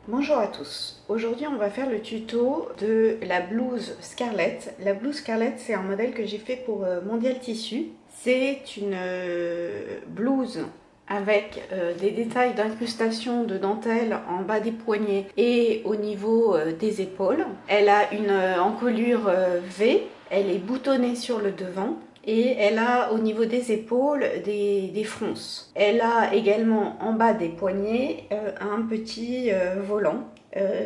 Bonjour à tous, aujourd'hui on va faire le tuto de la blouse Scarlett. La blouse Scarlett, c'est un modèle que j'ai fait pour Mondial Tissu. C'est une blouse avec des détails d'incrustation de dentelle en bas des poignets et au niveau des épaules. Elle a une encolure V, elle est boutonnée sur le devant. Et elle a au niveau des épaules des fronces. Elle a également en bas des poignets un petit volant.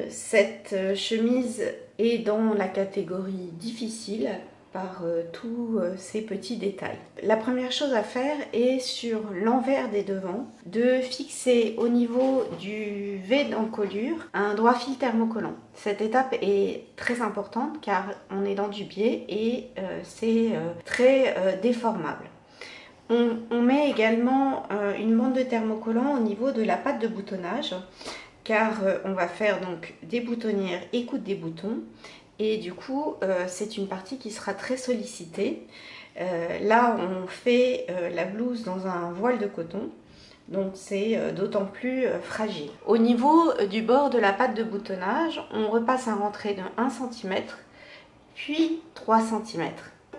Cette chemise est dans la catégorie difficile par tous ces petits détails. La première chose à faire est sur l'envers des devants de fixer au niveau du V d'encolure un droit fil thermocollant. Cette étape est très importante car on est dans du biais et c'est très déformable. On met également une bande de thermocollant au niveau de la patte de boutonnage car on va faire donc des boutonnières et coudre des boutons. Et du coup, c'est une partie qui sera très sollicitée. Là, on fait la blouse dans un voile de coton, donc c'est d'autant plus fragile. Au niveau du bord de la patte de boutonnage, on repasse un rentré de 1 cm, puis 3 cm.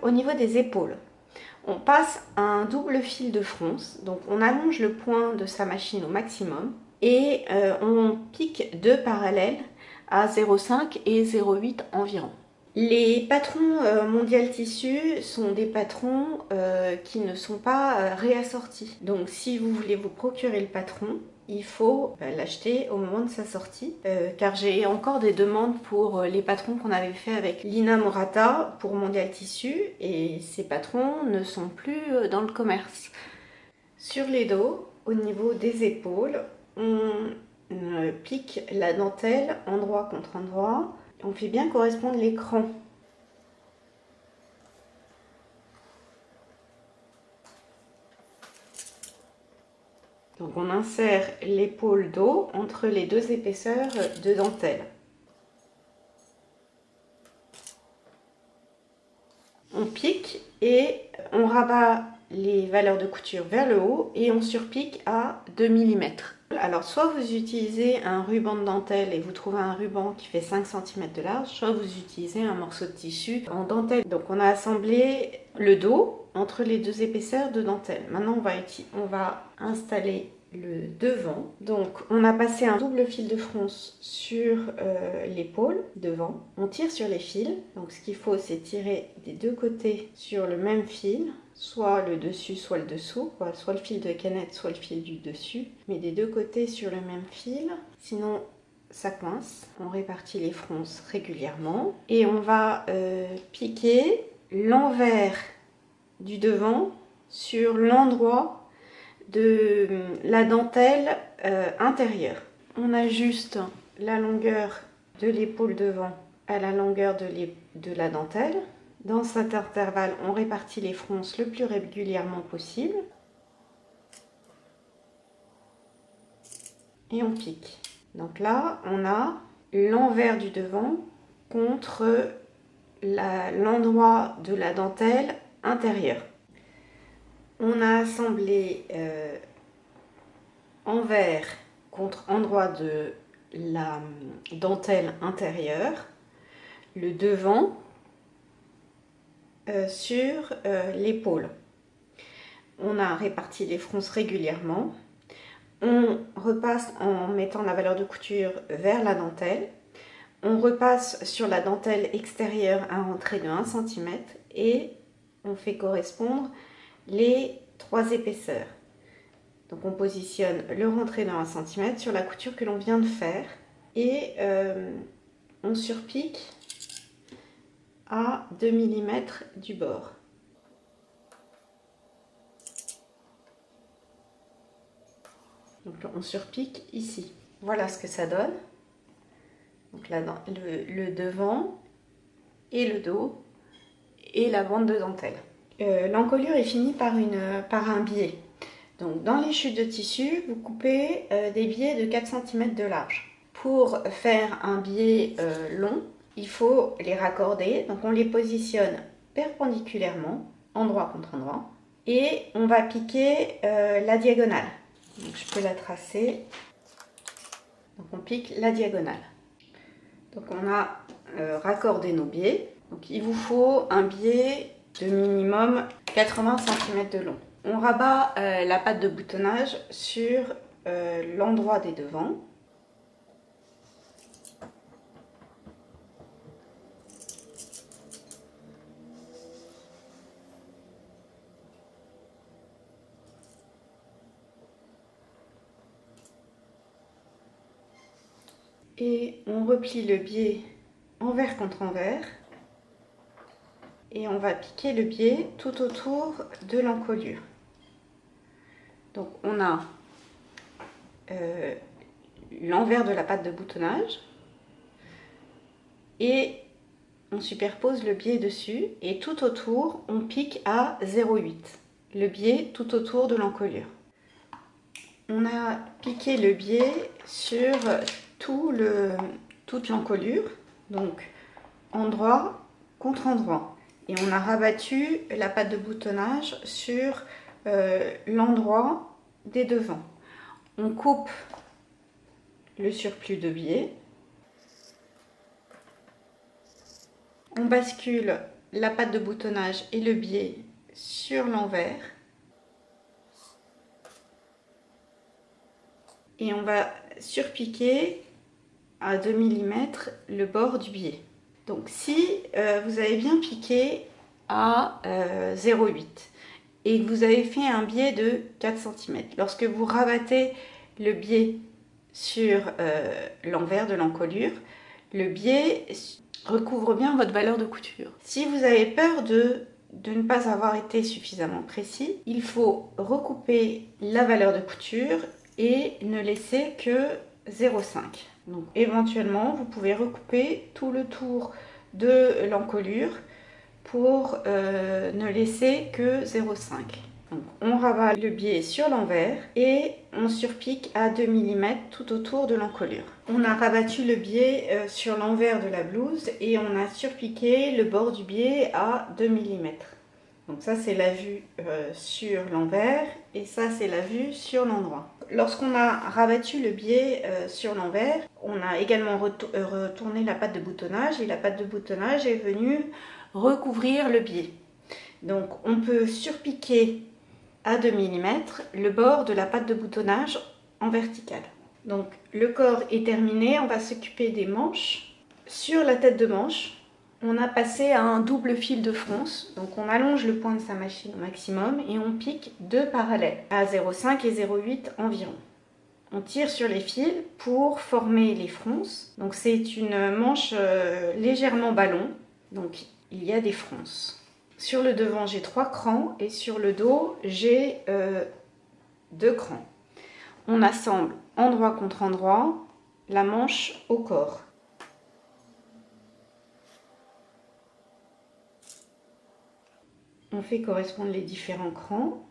Au niveau des épaules, on passe un double fil de fronce, donc on allonge le point de sa machine au maximum et on pique deux parallèles à 0,5 et 0,8 environ. Les patrons Mondial Tissu sont des patrons qui ne sont pas réassortis. Donc si vous voulez vous procurer le patron, il faut l'acheter au moment de sa sortie. Car j'ai encore des demandes pour les patrons qu'on avait fait avec Lina Morata pour Mondial Tissu. Et ces patrons ne sont plus dans le commerce. Sur les dos, au niveau des épaules, on pique la dentelle endroit contre endroit. On fait bien correspondre l'écran. Donc on insère l'épaule dos entre les deux épaisseurs de dentelle. On pique et on rabat les valeurs de couture vers le haut et on surpique à 2 mm. Alors soit vous utilisez un ruban de dentelle et vous trouvez un ruban qui fait 5 cm de large, soit vous utilisez un morceau de tissu en dentelle. Donc on a assemblé le dos entre les deux épaisseurs de dentelle. Maintenant on va installer le devant. Donc on a passé un double fil de fronce sur l'épaule devant. On tire sur les fils. Donc ce qu'il faut, c'est tirer des deux côtés sur le même fil, soit le dessus soit le dessous, soit le fil de canette soit le fil du dessus, mais des deux côtés sur le même fil, sinon ça coince. On répartit les fronces régulièrement et on va piquer l'envers du devant sur l'endroit de la dentelle intérieure. On ajuste la longueur de l'épaule devant à la longueur de la dentelle. Dans cet intervalle, on répartit les fronces le plus régulièrement possible. Et on pique. Donc là, on a l'envers du devant contre l'endroit de la dentelle intérieure. On a assemblé envers contre endroit de la dentelle intérieure, le devant sur l'épaule. On a réparti les fronces régulièrement. On repasse en mettant la valeur de couture vers la dentelle. On repasse sur la dentelle extérieure un rentré de 1 cm et on fait correspondre les trois épaisseurs. Donc on positionne le rentré de 1 cm sur la couture que l'on vient de faire et on surpique à 2 mm du bord. Donc on surpique ici. Voilà ce que ça donne. Donc là, le devant et le dos et la bande de dentelle. L'encolure est finie par un biais. Donc dans les chutes de tissu, vous coupez des biais de 4 cm de large. Pour faire un biais long, il faut les raccorder. Donc on les positionne perpendiculairement, endroit contre endroit. Et on va piquer la diagonale. Donc je peux la tracer. Donc on pique la diagonale. Donc on a raccordé nos biais. Donc il vous faut un biais de minimum 80 cm de long. On rabat la pâte de boutonnage sur l'endroit des devants. Et on replie le biais envers contre envers. Et on va piquer le biais tout autour de l'encolure. Donc on a l'envers de la pâte de boutonnage et on superpose le biais dessus et tout autour on pique à 0,8 le biais tout autour de l'encolure. On a piqué le biais sur toute l'encolure, donc endroit contre endroit, et on a rabattu la pâte de boutonnage sur l'endroit des devants. On coupe le surplus de biais, on bascule la pâte de boutonnage et le biais sur l'envers et on va surpiquer à 2 mm le bord du biais. Donc si vous avez bien piqué à 0,8 et que vous avez fait un biais de 4 cm, lorsque vous rabattez le biais sur l'envers de l'encolure, le biais recouvre bien votre valeur de couture. Si vous avez peur de ne pas avoir été suffisamment précis, il faut recouper la valeur de couture et ne laisser que 0,5. Donc éventuellement, vous pouvez recouper tout le tour de l'encolure pour ne laisser que 0,5. Donc, on rabat le biais sur l'envers et on surpique à 2 mm tout autour de l'encolure. On a rabattu le biais sur l'envers de la blouse et on a surpiqué le bord du biais à 2 mm. Donc ça c'est la vue sur l'envers et ça c'est la vue sur l'endroit. Lorsqu'on a rabattu le biais sur l'envers, on a également retourné la pâte de boutonnage et la pâte de boutonnage est venue recouvrir le biais. Donc on peut surpiquer à 2 mm le bord de la pâte de boutonnage en vertical. Donc le corps est terminé, on va s'occuper des manches. Sur la tête de manche, on a passé à un double fil de fronce, donc on allonge le point de sa machine au maximum et on pique deux parallèles à 0,5 et 0,8 environ. On tire sur les fils pour former les fronces. Donc c'est une manche légèrement ballon, donc il y a des fronces. Sur le devant, j'ai 3 crans et sur le dos, j'ai 2 crans. On assemble endroit contre endroit la manche au corps. On fait correspondre les différents crans.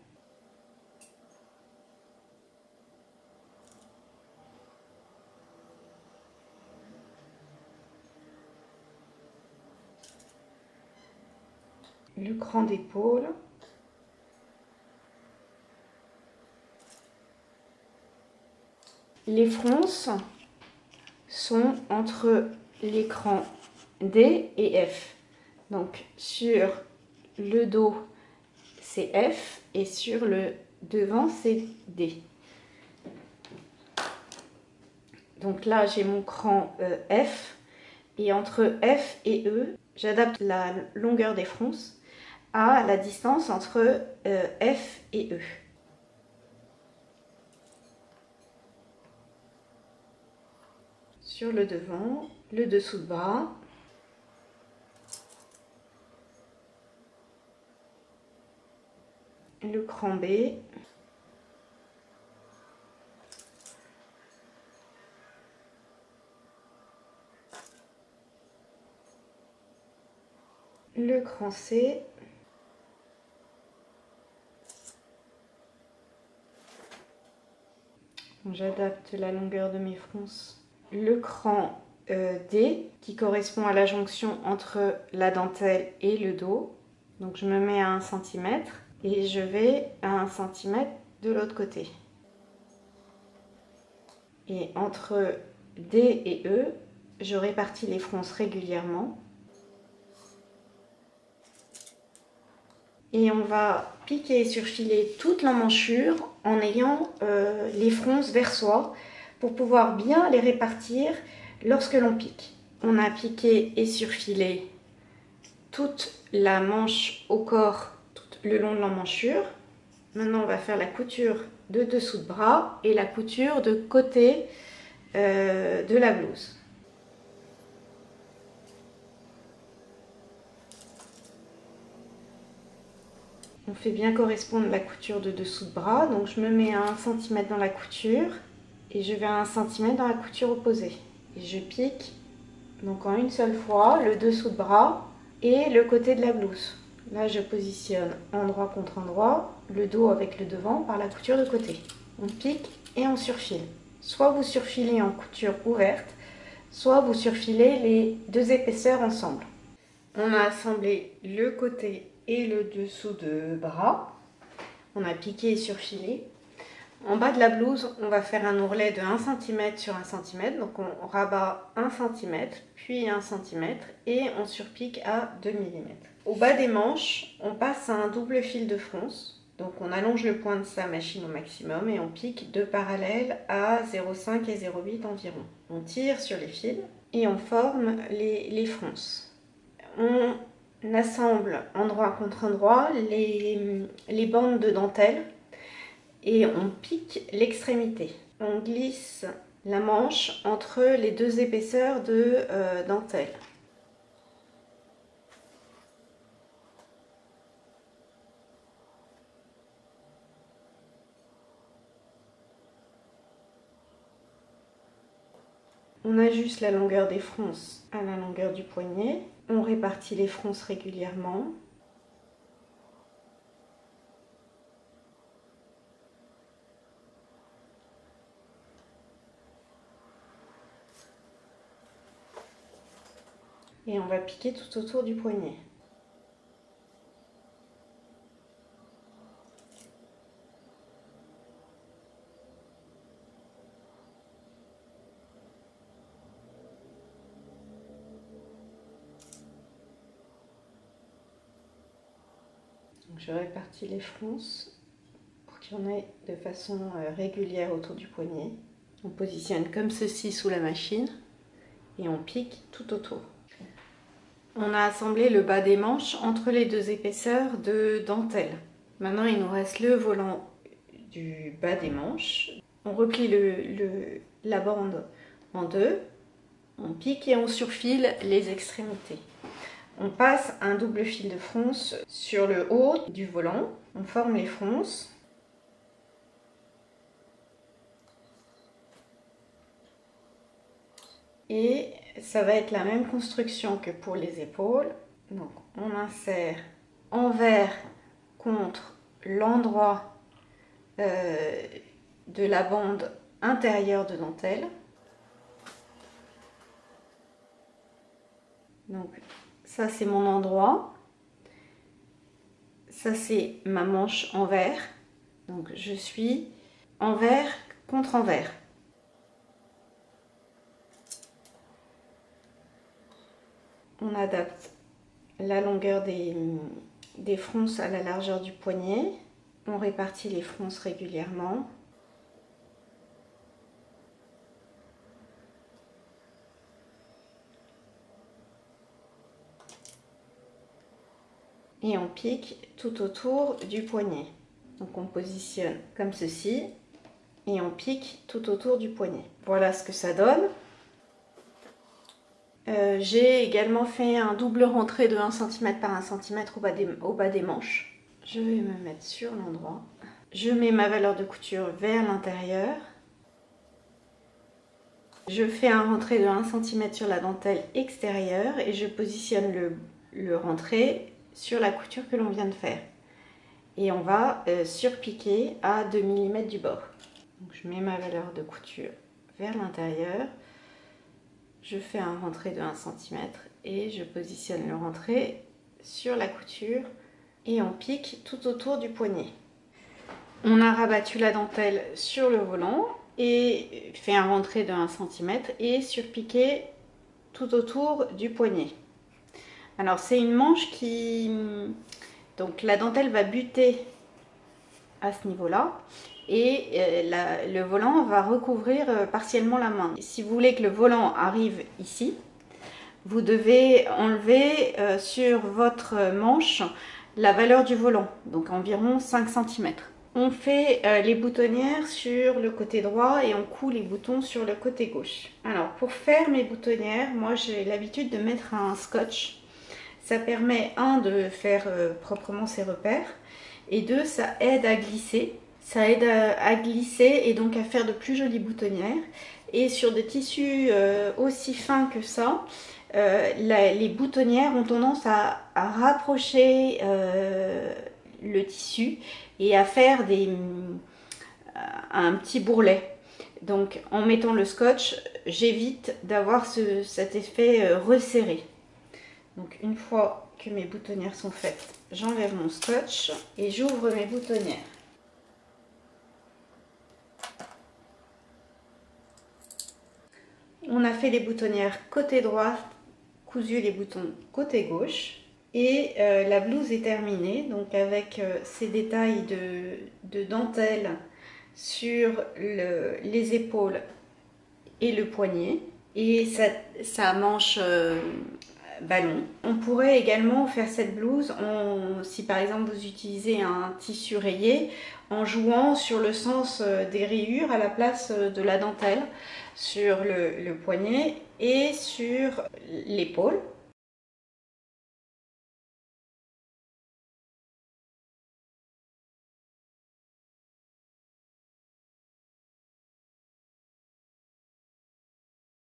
Le cran d'épaule. Les fronces sont entre les crans D et F. Donc sur le dos c'est F et sur le devant c'est D. Donc là j'ai mon cran F et entre F et E j'adapte la longueur des fronces à la distance entre F et E. Sur le devant, le dessous de bras. Le cran B. Le cran C. J'adapte la longueur de mes fronces. Le cran D qui correspond à la jonction entre la dentelle et le dos. Donc je me mets à 1 cm et je vais à 1 cm de l'autre côté. Et entre D et E. Je répartis les fronces régulièrement. Et on va piquer et surfiler toute l'emmanchure en ayant les fronces vers soi pour pouvoir bien les répartir lorsque l'on pique. On a piqué et surfilé toute la manche au corps tout le long de l'emmanchure. Maintenant, on va faire la couture de dessous de bras et la couture de côté de la blouse. On fait bien correspondre la couture de dessous de bras. Donc je me mets à 1 cm dans la couture et je vais à 1 cm dans la couture opposée. Et je pique donc en une seule fois le dessous de bras et le côté de la blouse. Là je positionne endroit contre endroit, le dos avec le devant par la couture de côté. On pique et on surfile. Soit vous surfilez en couture ouverte, soit vous surfilez les deux épaisseurs ensemble. On a assemblé le côté et le dessous de bras. On a piqué et surfilé. En bas de la blouse, on va faire un ourlet de 1 cm sur 1 cm. Donc on rabat 1 cm, puis 1 cm et on surpique à 2 mm. Au bas des manches, on passe un double fil de fronce. Donc on allonge le point de sa machine au maximum et on pique deux parallèles à 0,5 et 0,8 environ. On tire sur les fils et on forme les fronces. On assemble endroit contre endroit les bandes de dentelle et on pique l'extrémité. On glisse la manche entre les deux épaisseurs de dentelle. On ajuste la longueur des fronces à la longueur du poignet. On répartit les fronces régulièrement. Et on va piquer tout autour du poignet. Donc je répartis les fronces pour qu'il y en ait de façon régulière autour du poignet. On positionne comme ceci sous la machine et on pique tout autour. On a assemblé le bas des manches entre les deux épaisseurs de dentelle. Maintenant, il nous reste le volant du bas des manches. On replie la bande en deux, on pique et on surfile les extrémités. On passe un double fil de fronce sur le haut du volant. On forme les fronces. Et ça va être la même construction que pour les épaules. Donc on insère envers contre l'endroit de la bande intérieure de dentelle. Donc ça c'est mon endroit. Ça c'est ma manche envers. Donc je suis envers contre envers. On adapte la longueur des fronces à la largeur du poignet. On répartit les fronces régulièrement. Et on pique tout autour du poignet. Donc on positionne comme ceci et on pique tout autour du poignet. Voilà ce que ça donne. J'ai également fait un double rentré de 1 cm par 1 cm au bas des manches. Je vais me mettre sur l'endroit. Je mets ma valeur de couture vers l'intérieur. Je fais un rentré de 1 cm sur la dentelle extérieure et je positionne le rentré sur la couture que l'on vient de faire. Et on va surpiquer à 2 mm du bord. Donc je mets ma valeur de couture vers l'intérieur. Je fais un rentré de 1 cm et je positionne le rentré sur la couture et on pique tout autour du poignet. On a rabattu la dentelle sur le volant et fait un rentré de 1 cm et surpiqué tout autour du poignet. Alors c'est une manche qui... Donc la dentelle va buter à ce niveau-là et le volant va recouvrir partiellement la main. Si vous voulez que le volant arrive ici, vous devez enlever sur votre manche la valeur du volant, donc environ 5 cm. On fait les boutonnières sur le côté droit et on coud les boutons sur le côté gauche. Alors pour faire mes boutonnières, moi j'ai l'habitude de mettre un scotch. Ça permet, de faire proprement ses repères, et 2, ça aide à glisser. Ça aide à glisser et donc à faire de plus jolies boutonnières. Et sur des tissus aussi fins que ça, les boutonnières ont tendance à rapprocher le tissu et à faire un petit bourrelet. Donc en mettant le scotch, j'évite d'avoir cet effet resserré. Donc une fois que mes boutonnières sont faites, j'enlève mon scotch et j'ouvre mes boutonnières. On a fait les boutonnières côté droit, cousu les boutons côté gauche. Et la blouse est terminée, donc avec ces détails de dentelle sur les épaules et le poignet. Et sa manche ballon. On pourrait également faire cette blouse si par exemple vous utilisez un tissu rayé, en jouant sur le sens des rayures à la place de la dentelle sur le poignet et sur l'épaule.